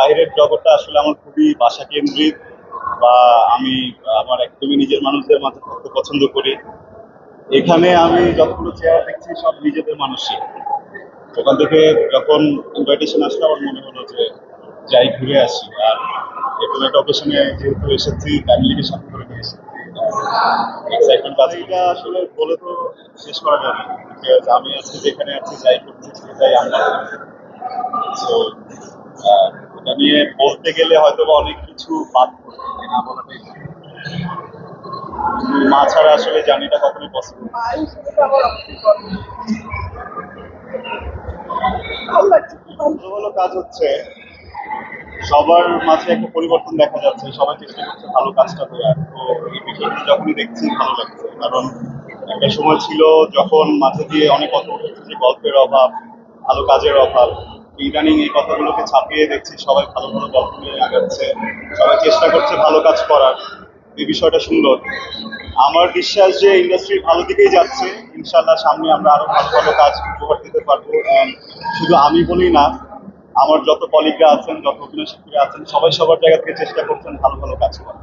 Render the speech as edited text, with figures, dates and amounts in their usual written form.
বাইরের জগৎটা আসলে আমার খুবই বাসা কেন্দ্রিক, বা আমি আমার একদমই নিজের মানুষদের মাঝে থাকতে পছন্দ করি। এখানে আমি যতগুলো চেহারা দেখছি সব নিজেদের মানুষই। ওখান থেকে যখন ইনভাইটেশন আসলে আমার মনে হলো যে যাই ঘুরে আসি। আর এরকম একটা অকেশনে যেহেতু এসেছি, ফ্যামিলিকে সাথে করে নিয়ে এসেছি, এক্সাইটমেন্ট কাজ। এটা আসলে বলে তো শেষ করা যাবে না, because আমি আজকে যেখানে আছি, যাই করছি সেটাই আমরা। তো এটা নিয়ে বলতে গেলে হয়তো বা অনেক কিছু বাদ পড়বে, না বলাটাই ভালো। মা ছাড়া আসলে জার্নিটা কখনোই পসিবল। ভালো ভালো কাজ হচ্ছে, সবার মাঝে একটা পরিবর্তন দেখা যাচ্ছে, সবাই চেষ্টা করছে ভালো কাজটা দেওয়ার। তো এই বিষয়গুলো যখনই দেখছি ভালো লাগছে, কারণ একটা সময় ছিল যখন মাঝে দিয়ে অনেক কথা উঠেছে যে গল্পের অভাব, ভালো কাজের অভাব। ইদানিং এই কথাগুলোকে ছাপিয়ে দেখছি সবাই ভালো ভালো গল্প নিয়ে আগাচ্ছে, সবাই চেষ্টা করছে ভালো কাজ করার। এই বিষয়টা সুন্দর। আমার বিশ্বাস যে ইন্ডাস্ট্রি ভালো দিকেই যাচ্ছে। ইনশাল্লাহ সামনে আমরা আরো ভালো ভালো কাজ উপহার দিতে পারবো। And শুধু আমি বলি না, আমার যত কলিগরা আছেন, যত অভিনয় শিল্পীরা আছেন, সবাই সবার জায়গা থেকে চেষ্টা করছেন ভালো ভালো কাজ করার।